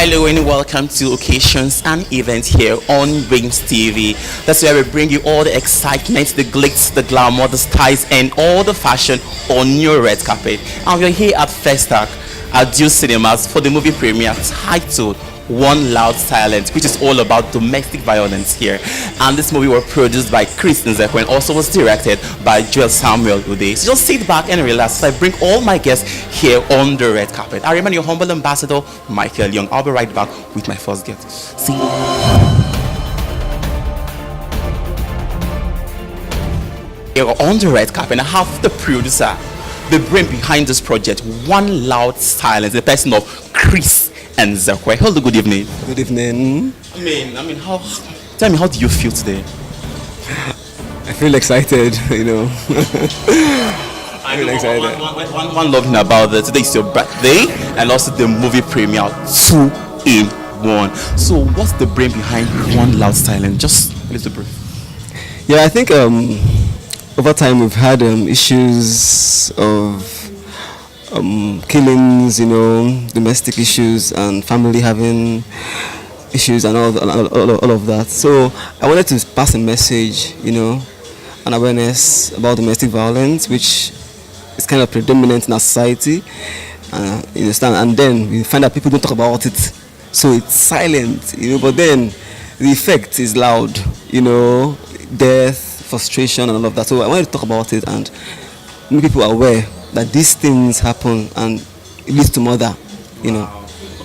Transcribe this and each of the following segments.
Hello and welcome to occasions and events here on Winztv. That's where we bring you all the excitement, the glitz, the glamour, the styles, and all the fashion on your red carpet. And we're here at Festac at Due Cinemas for the movie premiere titled One Loud Silence, which is all about domestic violence here. And this movie was produced by Chris Nzekwe and also was directed by Joel Samuel Ude. So just sit back and relax as I bring all my guests here on the red carpet. I remain your humble ambassador, Michael Young. I'll be right back with my first guest. See you. Here on the red carpet, I have the producer, the brain behind this project, One Loud Silence, the person of Chris Nzekwe. Hello, good evening. Good evening. Tell me, how do you feel today? I feel excited, you know. I feel excited. One lovely thing about that, today is your birthday and also the movie premiere, 2 in 1. So what's the brain behind One Loud Silence? Just a little brief. Yeah, I think over time we've had issues of killings, you know, domestic issues and family having issues and all of that. So I wanted to pass a message, you know, an awareness about domestic violence, which is kind of predominant in our society. You understand? And then we find that people don't talk about it, so it's silent, you know. But then the effect is loud, you know, death, frustration, and all of that. So I wanted to talk about it and make people aware that these things happen and it leads to murder, you know.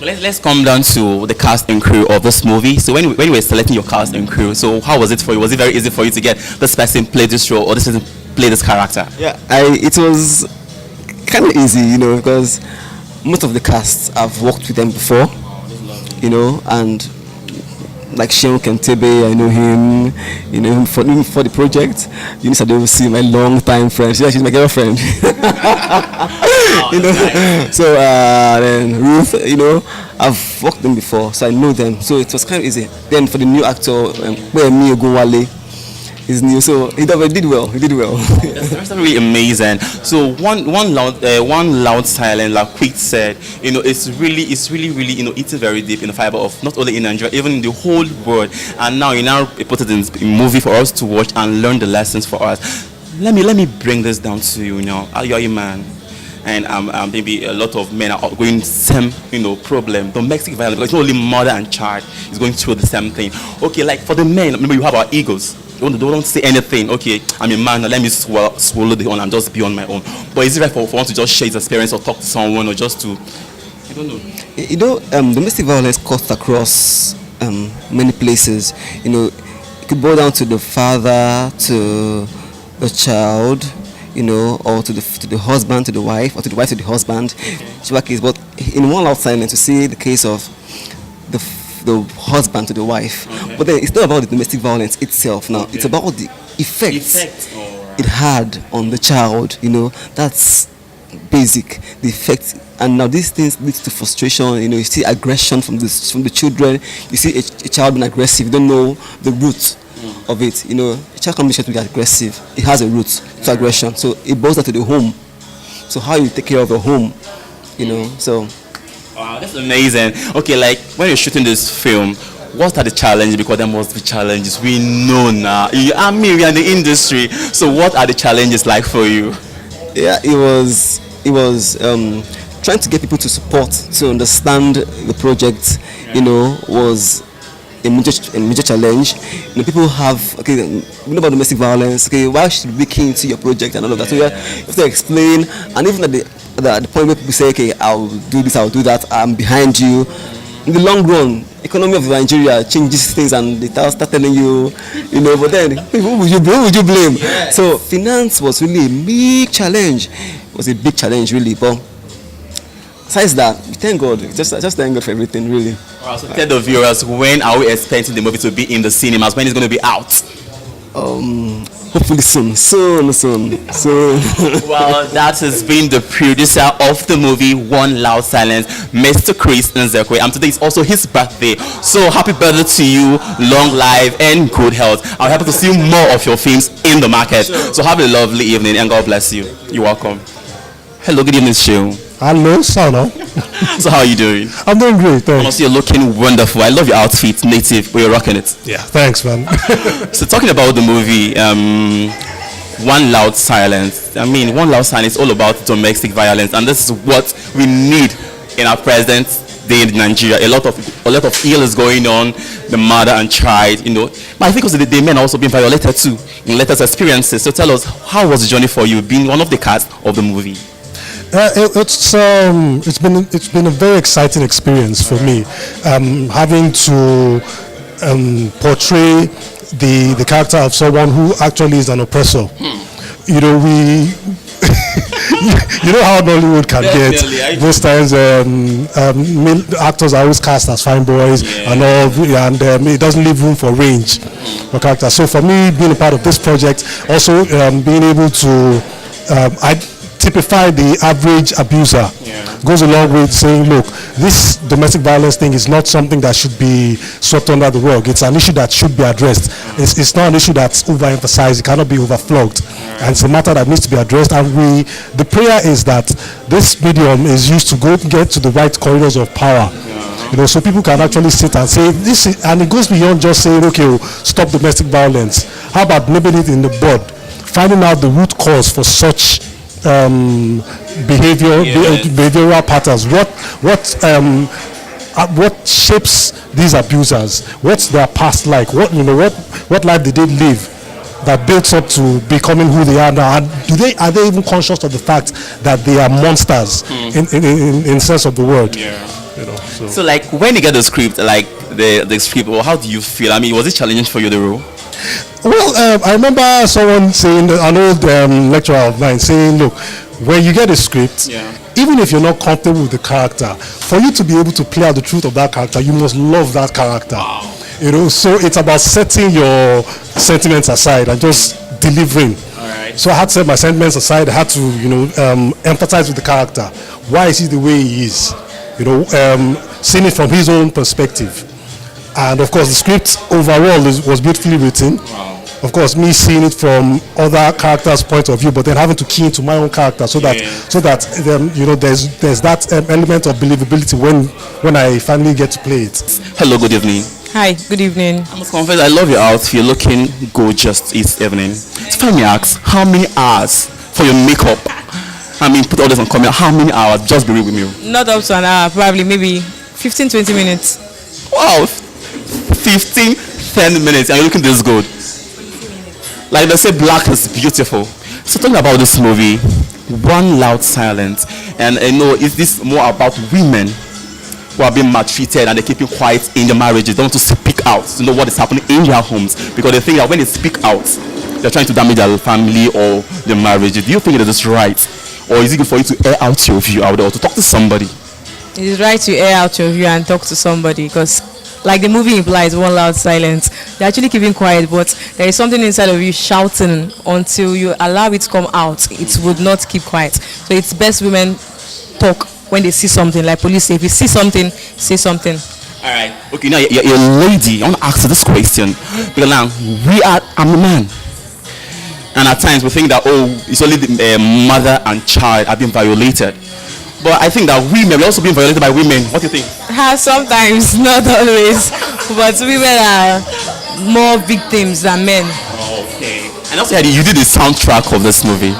Let's come down to the cast and crew of this movie. So when you were selecting your cast and crew, so how was it for you? Was it very easy for you to get this person play this role or this person play this character? Yeah, it was kind of easy, you know, because most of the cast I've worked with them before, you know, and like Sheon Kentebe, I know him, you know, even for the project. Eunice Adeosi, my long time friend. Yeah, she's my girlfriend. You know, nice. So then Ruth, you know, I've worked them before, so I know them. So it was kind of easy. Then for the new actor, Wemi Ogowale, he's new, so he did well. That's really amazing. So one loud silence, like Quick said, you know, it's really, you know, it's very deep in the fiber of not only in Nigeria, even in the whole world. And now you now put it in movie for us to watch and learn the lessons for us. Let me bring this down to you. You know, you're a man, and maybe a lot of men are going same, you know, problem, domestic violence. Because it's not only mother and child is going through the same thing. Okay, like for the men, maybe you have our egos. Don't say anything. Okay, I'm a man. Let me swallow the on and just be on my own. But is it right for one to just share his experience or talk to someone or just to? I don't know. You know, domestic violence cuts across many places. You know, it could boil down to the father, to the child, you know, or to the husband, to the wife, or to the wife to the husband. Okay. But in One Loud Silence, you see the case of the husband to the wife. Okay. But then it's not about the domestic violence itself now. Okay. It's about the effects it had on the child, you know. That's basic, the effect. And now these things lead to frustration, you know. You see aggression from the children. You see a child being aggressive. You don't know the root of it, you know. A child can be aggressive. It has a root to aggression. So it boils down to the home. So how you take care of the home, you know. So wow, that's amazing. Okay, like when you're shooting this film, what are the challenges? Because there must be challenges. We know now. We are in the industry. So what are the challenges like for you? Yeah, it was trying to get people to support, to understand the project. You know, was a major challenge. You know, people have we know about domestic violence. Okay, why should we be keen to your project and all of that? So you have to explain, and even at the point where people say, okay, I'll do this, I'll do that, I'm behind you. In the long run, economy of Nigeria changes things and they start telling you, you know, but then who would you blame? Yes. So finance was really a big challenge. It was a big challenge really, but besides that, thank God, just thank God for everything really. Wow, so tell the viewers, when are we expecting the movie to be in the cinemas? When is it going to be out? Hopefully soon. Well, that has been the producer of the movie One Loud Silence, Mr. Chris Nzekwe. And today is also his birthday. So happy birthday to you, long life and good health. I'm happy to see more of your films in the market. Sure. So have a lovely evening and God bless you. You're welcome. Hello, good evening, Sheon. Hello, Sano. So how are you doing? I'm doing great, thanks. Honestly, you're looking wonderful. I love your outfit, native, but you're rocking it. Yeah, thanks, man. So talking about the movie, One Loud Silence. I mean, One Loud Silence is all about domestic violence, and this is what we need in our present day in Nigeria. A lot of ill is going on, the mother and child, But I think also the men are also being violated too in latest experiences. So tell us, how was the journey for you, being one of the cast of the movie? It's been a very exciting experience for me, having to portray the character of someone who actually is an oppressor. You know, we you know how Nollywood can get. Most times, male actors are always cast as fine boys and all, and it doesn't leave room for range for characters. So for me, being a part of this project, also being able to typify the average abuser goes a long way to saying, look, this domestic violence thing is not something that should be swept under the rug. It's an issue that should be addressed. It's not an issue that's overemphasized. It cannot be overflogged. And it's a matter that needs to be addressed. And the prayer is that this medium is used to get to the right corridors of power. So people can actually sit and say this, and it goes beyond just saying, okay, stop domestic violence. How about nibbling it in the bud, finding out the root cause for such behavioral patterns. What shapes these abusers? What's their past like? What life did they live that builds up to becoming who they are now? And are they even conscious of the fact that they are monsters in sense of the word? So like when you get the script, like the script, well, how do you feel? I mean, was it challenging for you, the role? Well, I remember someone saying, an old lecturer of mine saying, look, when you get a script, even if you're not comfortable with the character, for you to be able to play out the truth of that character, you must love that character. Wow. So it's about setting your sentiments aside and just delivering. All right. So I had to set my sentiments aside. I had to, empathize with the character. Why is he the way he is? Seeing it from his own perspective. And of course, the script overall was beautifully written. Wow. Of course, me seeing it from other characters' point of view, but then having to key into my own character so that there's that element of believability when I finally get to play it. Hello, good evening. Hi, good evening. I must confess, I love your outfit. You're looking gorgeous this evening. So let me ask, how many hours for your makeup? I mean, put all this on comment. How many hours? Just be real with me. Not up to an hour, probably maybe 15-20 minutes. Wow, 15-10 minutes, and you're looking this good. Like they say, black is beautiful. So talking about this movie, One Loud Silence, and is this more about women who are being maltreated and they're keeping quiet in their marriages? They want to speak out to know what is happening in their homes, because they think that when they speak out, they're trying to damage their family or their marriage. Do you think it is right, or is it good for you to air out your view out there or to talk to somebody? It is right to air out your view and talk to somebody, because like the movie implies, one loud silence. They're actually keeping quiet, but there is something inside of you shouting. Until you allow it to come out, it would not keep quiet. So it's best women talk when they see something. Like police say, if you see something, say something. All right. Okay, now you're a lady. I want to ask you this question. Because now, I'm a man. And at times we think that, it's only the mother and child are being violated. But I think that we're also being violated by women. What do you think? Sometimes, not always. But women are more victims than men. Okay. And also, you did the soundtrack of this movie.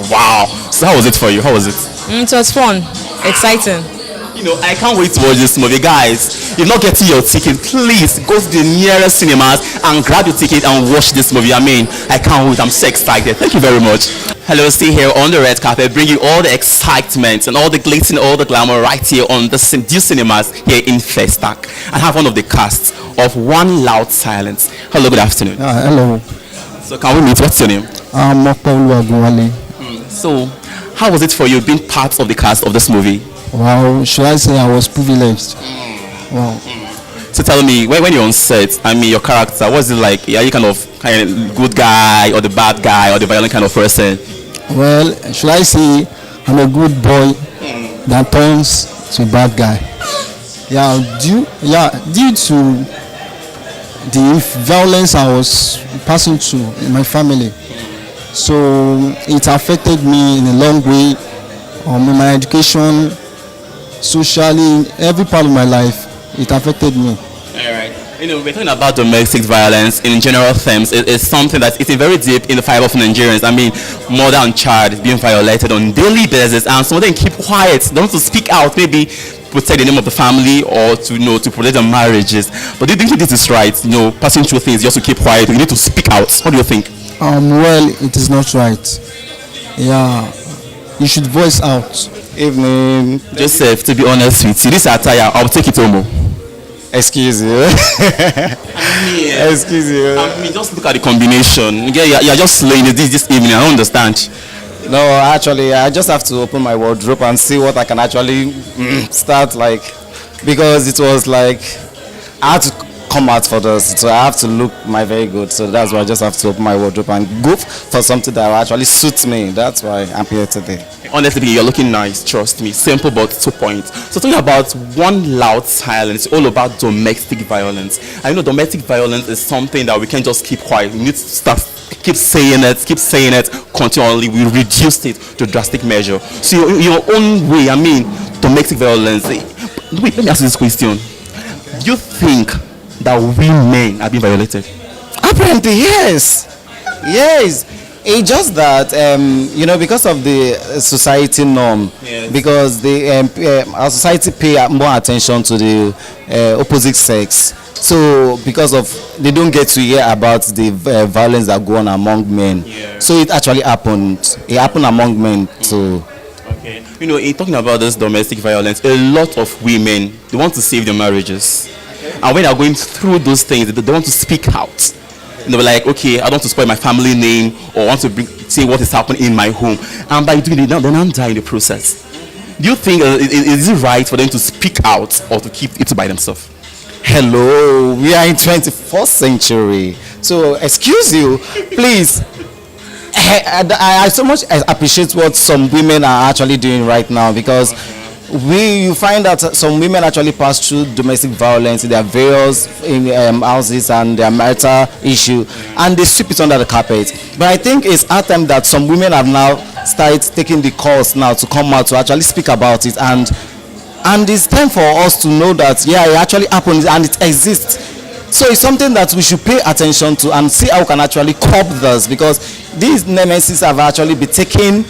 Wow. So how was it for you? How was it? It was fun. Exciting. I can't wait to watch this movie. Guys, if you're not getting your ticket, please go to the nearest cinemas and grab your ticket and watch this movie. I mean, I can't wait. I'm so excited. Thank you very much. Hello, stay here on the red carpet, bringing all the excitement and all the glitz and all the glamour right here on the St. Cinemas here in Festac. I have one of the casts of One Loud Silence. Hello, good afternoon. Hello. So can we meet? What's your name? I'm Paul Agunwale. So, how was it for you being part of the cast of this movie? Well, should I say I was privileged? Wow. So tell me, when you're on set, I mean, your character, what's it like? Are you kind of good guy or the bad guy or the violent kind of person? Well, should I say I'm a good boy that turns to a bad guy? Due to the violence I was passing through in my family, so it affected me in a long way in my education, socially, in every part of my life, it affected me. All right. We're talking about domestic violence in general terms. It's something that it's very deep in the fiber of Nigerians. I mean, mother and child is being violated on daily basis, and some of them keep quiet. They don't want to speak out, maybe protect the name of the family or to protect their marriages. But do you think this is right? Passing through things, you have to keep quiet. You need to speak out. What do you think? Well, it is not right. Yeah, you should voice out. Evening. Joseph, to be honest with you, this attire, I'll take it home. Excuse you. Excuse you. I mean, just look at the combination. You're just slaying it this evening. I don't understand. No, actually, I just have to open my wardrobe and see what I can actually start like, because it was like I had to come out for this, so I have to look my very good. So that's why I just have to open my wardrobe and go for something that will actually suits me. That's why I'm here today. Honestly, you're looking nice, trust me. Simple but 2 points. So talking about one loud silence, it's all about domestic violence. I know domestic violence is something that we can't just keep quiet. We need to start keep saying it continually. We reduced it to drastic measure. So your own way, I mean, domestic violence. Wait, let me ask you this question. Do you think that we men are being violated? Apparently, yes. Yes. It's just that, because of the society norm, yes. Because our society pay more attention to the opposite sex. So, because of, they don't get to hear about the violence that go on among men. Yeah. So, it actually happened. It happened among men too. Okay. In talking about this domestic violence, a lot of women, they want to save their marriages. Okay. And when they're going through those things, they want to speak out. They were like, okay, I don't want to spoil my family name or want to say what is happening in my home. And by doing it, they're not die in the process. Do you think is it right for them to speak out or to keep it by themselves? Hello, we are in 21st century. So, excuse you, please. I so much appreciate what some women are actually doing right now, because you find that some women actually pass through domestic violence in their various houses and their marital issue, and they sweep it under the carpet. But I think it's our time that some women have now started taking the course now to come out to actually speak about it, and it's time for us to know that it actually happens and it exists. So it's something that we should pay attention to and see how we can actually curb this, because these nemesis have actually been taking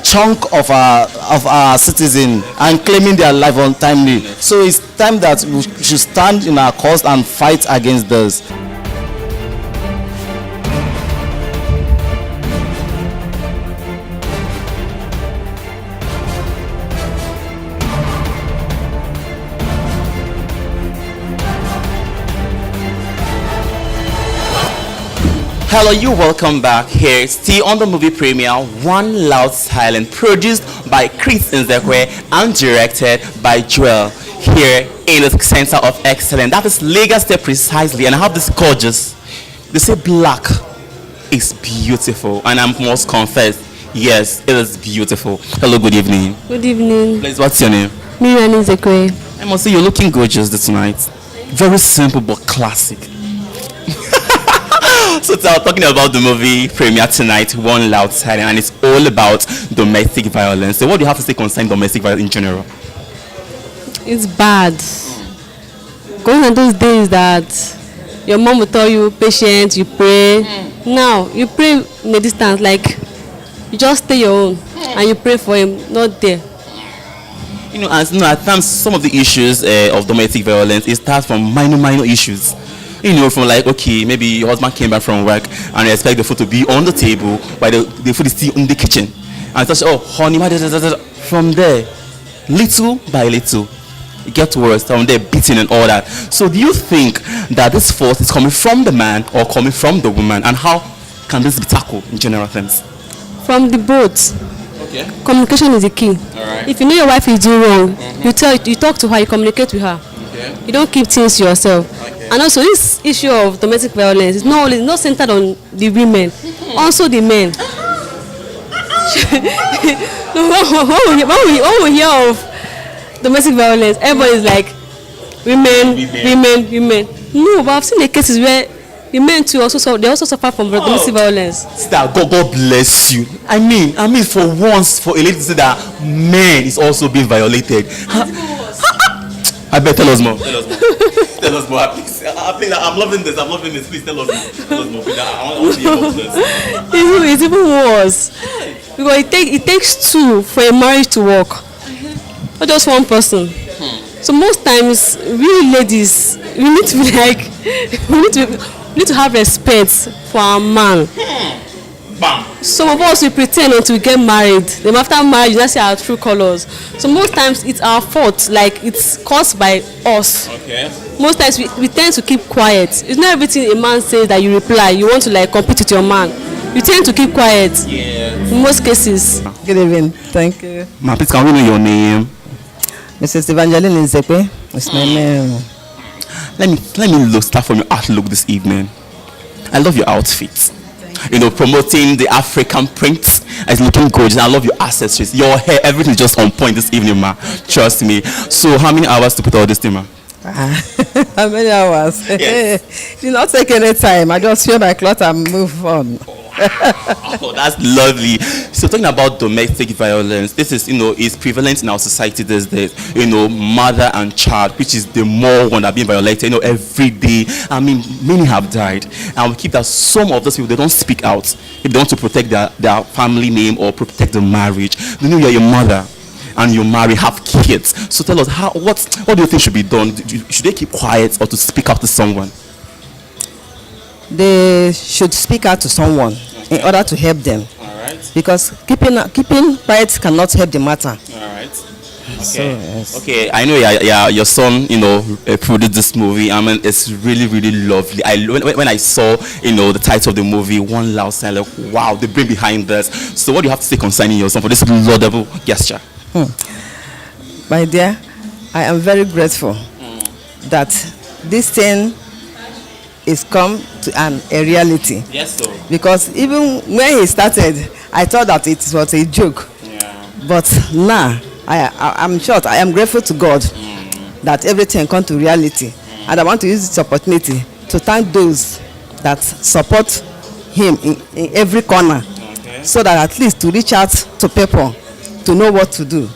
chunk of our citizen and claiming their life untimely. So it's time that we should stand in our cause and fight against this. Hello, you welcome back here. Still on the movie premiere, One Loud Silence, produced by Chris Nzekwe and directed by Joel, here in the Center of Excellence. That is Lagos State precisely, and I have this gorgeous. They say black is beautiful, and I must confess, yes, it is beautiful. Hello, good evening. Good evening. Please, what's your name? Miriam Nzekwe. I must say you're looking gorgeous this night. Very simple but classic. So talking about the movie premiere tonight, One Loud Silence, and it's all about domestic violence. So what do you have to say concerning domestic violence in general? It's bad. Going on those days that your mom will tell you, patient, you pray. Now, you pray in a distance, like you just stay your own and you pray for him, not there. At times, some of the issues of domestic violence, it starts from minor issues. From like, okay, maybe your husband came back from work and you expect the food to be on the table, but the food is still in the kitchen. And such, oh, honey, from there, little by little, it gets worse. From there, beating and all that. So do you think that this force is coming from the man or coming from the woman? And how can this be tackled in general terms? From the both. Okay. Communication is the key. All right. If you know your wife is doing wrong, you talk to her, you communicate with her. Okay. You don't keep things to yourself. Okay. And also, this issue of domestic violence is not centered on the women, also the men. when we hear of domestic violence, everybody is like, women. No, but I've seen the cases where the men too they also suffer from domestic violence. Sister, God bless you. I mean, for once, for a lady to say that man is also being violated. I bet tell us more. Tell us more, please. I'm loving this. Please tell us more. Please. I want to hear about this. It's even worse because it takes two for a marriage to work, not just one person. So most times, we ladies, we need to be like, we need to have respect for our man. Bam. Some of us we pretend until we get married. Then after marriage, let's see our true colors. So most times it's our fault, like it's caused by us. Okay. Most times we tend to keep quiet. It's not everything a man says that you reply. You want to like compete with your man. You tend to keep quiet. Yeah. In most cases. Good evening. Thank you. Ma, please can we know your name? Mrs. Evangeline Nzepe. It's my name. Let me start from your outlook this evening. I love your outfit. You know, promoting the African print. It's looking gorgeous. I love your accessories, your hair, everything is just on point this evening, ma. Trust me. So, how many hours to put all this thing, ma? How many hours? Yes. It did not take any time. I just wear my cloth and move on. Oh, that's lovely. So talking about domestic violence, this is, is prevalent in our society these days. Mother and child, which is the more one that being violated, every day. I mean, many have died. And we keep that some of those people, they don't speak out if they want to protect their family name or protect the marriage. You're your mother and you marry, have kids. So tell us, what do you think should be done? Should they keep quiet or to speak out to someone? They should speak out to someone in order to help them. All right. Because keeping quiet cannot help the matter. All right. Okay. So, yes. Okay. I know your son, produced this movie. I mean, it's really, really lovely. When I saw, the title of the movie, One Loud Silent, wow, the brain behind this. So what do you have to say concerning your son for this laudable gesture? My dear, I am very grateful that this thing is come to a reality. Yes, sir. Because even when he started, I thought that it was a joke. Yeah. But now, I'm short. I am grateful to God that everything come to reality. And I want to use this opportunity to thank those that support him in every corner. Okay. So that at least to reach out to people to know what to do.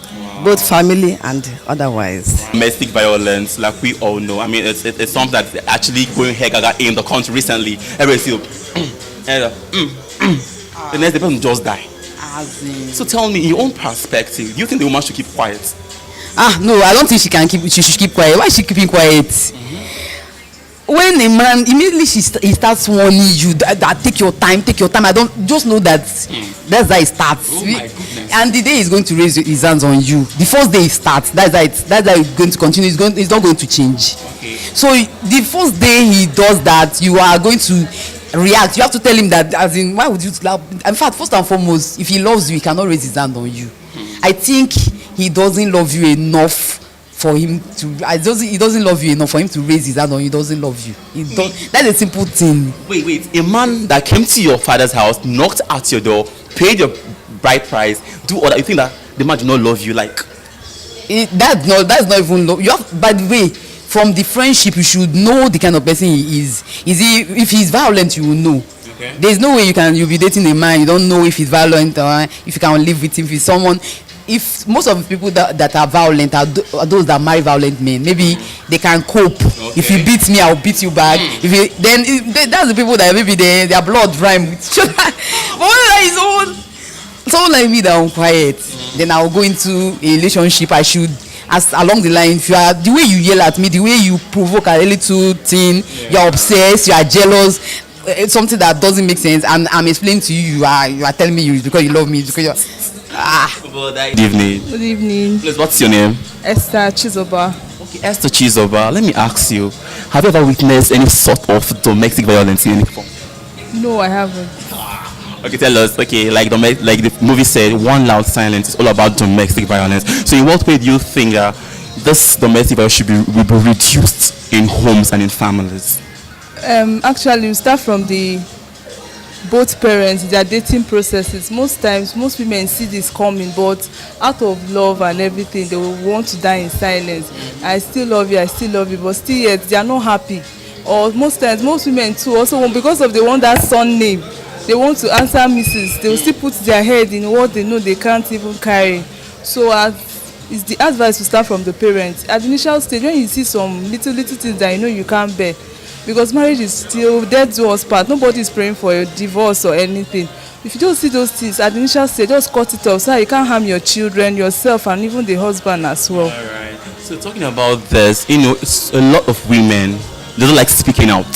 Both family and otherwise. Domestic violence, like we all know, I mean, it's something that's actually going haywire in the country recently. Everybody see, the next person just die. So tell me, in your own perspective, do you think the woman should keep quiet? No, I don't think she should keep quiet. Why is she keeping quiet? When a man immediately he starts warning you that take your time, I don't just know that that's how it starts. Oh my goodness. And the day he's going to raise his hands on you, the first day he starts, that's how it's going to continue. It's not going to change. Okay. So the first day he does that, you are going to react. You have to tell him that, as in, why would you slap? In fact, first and foremost, if he loves you, he cannot raise his hand on you. I think he doesn't love you enough for him to. He doesn't love you enough for him to raise his hand on you. He doesn't love you. That's a simple thing. Wait. A man that came to your father's house, knocked at your door, paid your bride price, do all that. You think that the man do not love you? Like that's not even love. You have, by the way, from the friendship, you should know the kind of person he is. If he's violent, you will know. Okay. There's no way you'll be dating a man, you don't know if he's violent or if you can live with him. If he's someone, if most of the people that are violent are those that marry violent men, maybe they can cope. Okay. If you beat me, I'll beat you back. That's the people that maybe their blood rhyme with each other. But someone like me that I'm quiet, then I'll go into a relationship. I should, as along the line, if you are the way you yell at me, the way you provoke a little thing, you're obsessed, you are jealous. It's something that doesn't make sense, and I'm explaining to you. You are telling me you because you love me because you're. Good evening. Good evening. Please, what's your name? Esther Chizoba. Okay, Esther Chizoba. Let me ask you: have you ever witnessed any sort of domestic violence in any form? No, I haven't. Okay, tell us. Okay, like the movie said, One Loud Silence is all about domestic violence. So, in what way do you think this domestic violence should be reduced in homes and in families? Actually, we start from both parents, their dating processes. Most times, most women see this coming, but out of love and everything, they will want to die in silence. I still love you, but still yet they are not happy or most times most women too also want, because of they want that son name, they want to answer Mrs. They will still put their head in what they know they can't even carry. So it's the advice to start from the parents at the initial stage when you see some little things that you know you can't bear, because marriage is still dead to us part. Nobody is praying for a divorce or anything. If you don't see those things at the initial stage, just cut it off so that you can't harm your children, yourself, and even the husband as well. All right. So talking about this, you know, it's a lot of women, they don't like speaking out.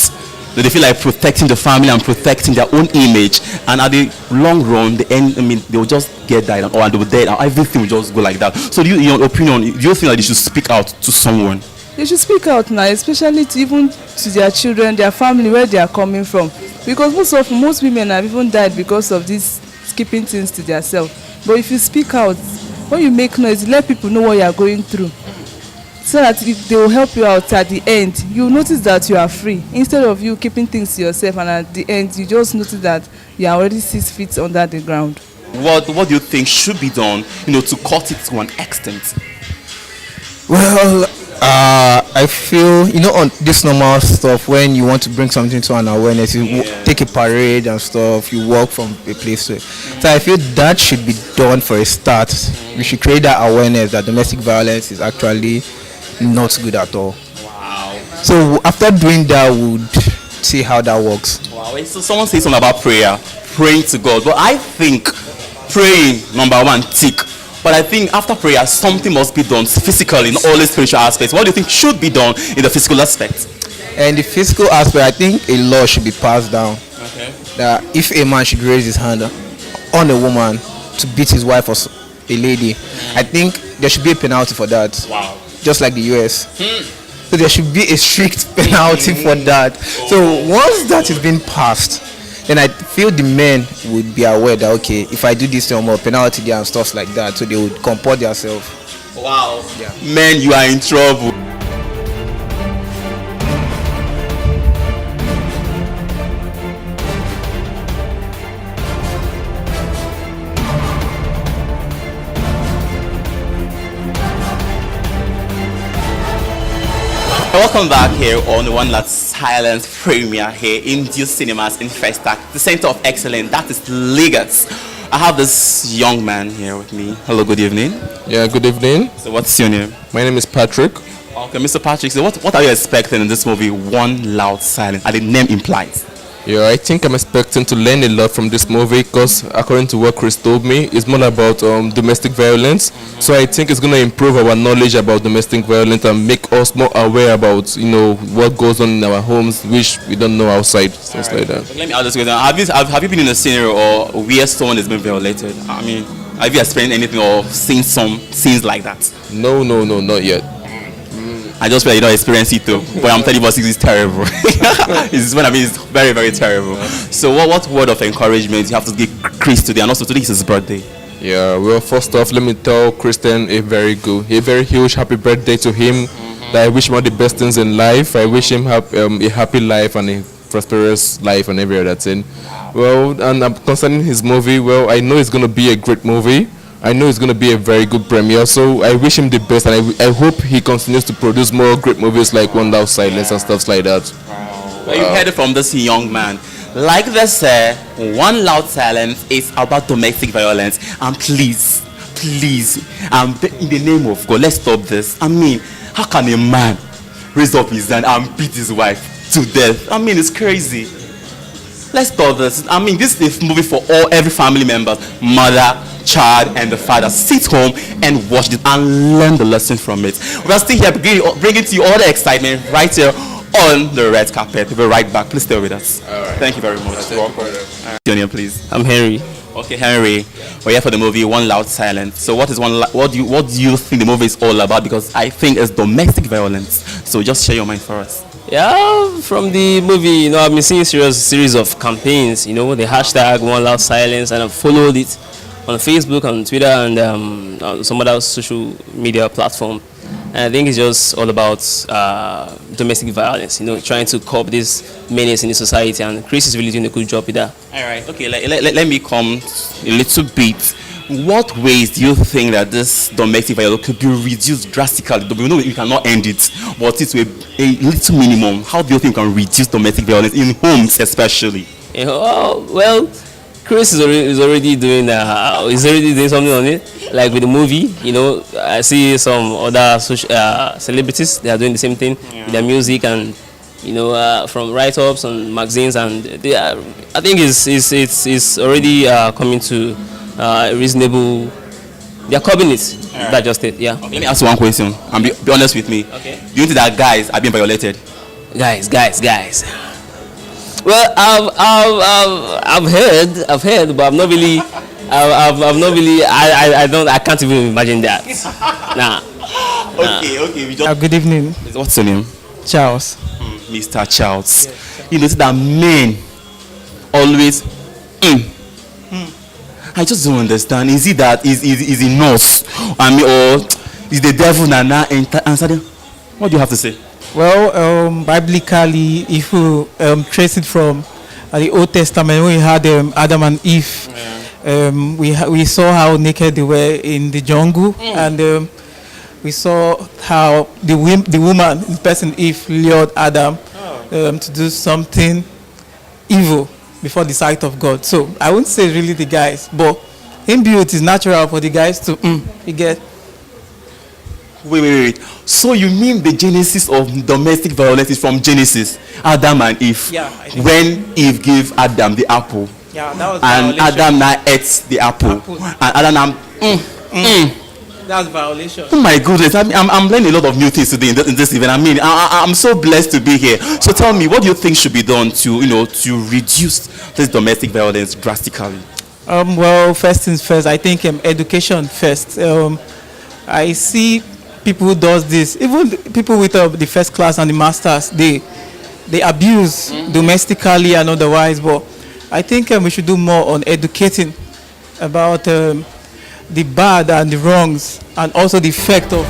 They feel like protecting the family and protecting their own image, and at the long run, they'll just get died or they will dead, and everything will just go like that. So, in your opinion, do you think that they should speak out to someone? They should speak out now, especially even to their children, their family, where they are coming from. Because most women have even died because of this keeping things to themselves. But if you speak out, when you make noise, let people know what you are going through, so that they will help you out at the end. You notice that you are free instead of you keeping things to yourself, and at the end you just notice that you are already 6 feet under the ground. What do you think should be done, you know, to cut it to an extent? Well, I feel, you know, on this normal stuff, when you want to bring something to an awareness, you take a parade and stuff, you walk from a place to it. So I feel that should be done for a start. We should create that awareness that domestic violence is actually not good at all. Wow. So after doing that, we would see how that works. Wow. So someone says something about prayer, praying to God. But I think praying, number one, tick. But I think after prayer, something must be done physically in all the spiritual aspects. What do you think should be done in the physical aspect? And the physical aspect, I think a law should be passed down. Okay. That if a man should raise his hand on a woman to beat his wife or a lady, I think there should be a penalty for that. Wow. Just like the US. So there should be a strict penalty for that. So once that is being passed, then I feel the men would be aware that, okay, if I do this, there more penalty there and stuff like that. So they would comport themselves. Wow. Yeah. Men, you are in trouble. Welcome back here on the One Last Silence premiere here in Deal Cinemas in Festac, the center of excellence. That is Lagos. I have this young man here with me. Hello, good evening. Yeah, good evening. So what's your name? My name is Patrick. Okay, Mr. Patrick, so what are you expecting in this movie, One Loud Silence, as the name implies? Yeah, I think I'm expecting to learn a lot from this movie because according to what Chris told me, it's more about domestic violence. So I think it's going to improve our knowledge about domestic violence and make us more aware about, you know, what goes on in our homes, which we don't know outside, things like that. Let me ask this question. Have you been in a scenario or where someone has been violated? I mean, have you experienced anything or seen some scenes like that? No, not yet. I just feel like you don't experience it too. But I'm telling you, it's terrible. It's very, very terrible. So what word of encouragement you have to give Chris today? And also today is his birthday. Yeah, well, first off, let me tell Christian a very huge happy birthday to him. That I wish him all the best things in life. I wish him a happy life and a prosperous life and every other thing. Well, and concerning his movie, well, I know it's going to be a great movie. I know it's going to be a very good premiere, so I wish him the best, and I hope he continues to produce more great movies like One Loud Silence and stuff like that. Well, you heard it from this young man. Like they say, One Loud Silence is about domestic violence, and please, in the name of God, let's stop this. I mean, how can a man raise up his hand and beat his wife to death? I mean, it's crazy. Let's stop this. I mean, this is a movie for every family member, mother, child, and the father. Sit home and watch it and learn the lesson from it. We are still here bringing to you all the excitement right here on the red carpet. We'll be right back. Please stay with us. All right. Thank you very much. Your name, please. I'm Henry. Okay, Henry. We're here for the movie One Loud Silence. So what do you think the movie is all about? Because I think it's domestic violence. So just share your mind for us. Yeah, from the movie, you know, I've been seeing series of campaigns, you know, the hashtag One Loud Silence, and I've followed it on Facebook, on Twitter, and on some other social media platform. And I think it's just all about domestic violence, you know, trying to curb this menace in the society, and Chris is really doing a good job with that. All right, okay, let me come a little bit what ways do you think that this domestic violence could be reduced drastically? We know we cannot end it, but it's a little minimum. How do you think we can reduce domestic violence in homes, especially? Well, Chris is already doing something on it, like with the movie. I see some other celebrities, they are doing the same thing with their music and from write-ups and magazines, and I think it's already coming to reasonable. They are curbing it. That's just it. Yeah. Okay, let me ask you one question and be honest with me. Okay. Do you think that guys are being violated? Guys. Well, I've heard, but I've not really. I can't even imagine that. Nah. Okay. We just. Good evening. What's your name? Charles. Mr. Charles. You notice that men always. I just don't understand. Is it that is it nurse? Or is the devil now answer them? What do you have to say? Well, biblically, if you trace it from the Old Testament, when we had Adam and Eve, we saw how naked they were in the jungle, and we saw how the woman, the person Eve, lured Adam to do something evil before the sight of God. So I wouldn't say really the guys, but inbuilt is natural for the guys to you get. Wait. So you mean the genesis of domestic violence is from Genesis, Adam and Eve? Yeah. When Eve gave Adam the apple. Yeah, that was and violation. Adam now ate the apple. And Adam now. That's violation. Oh my goodness! I'm learning a lot of new things today in this event. I'm so blessed to be here. So tell me, what do you think should be done to reduce this domestic violence drastically? Well, first things first, I think education first. I see people who does this, even people with the first class and the masters, they abuse domestically and otherwise. But I think we should do more on educating about the bad and the wrongs, and also the effect of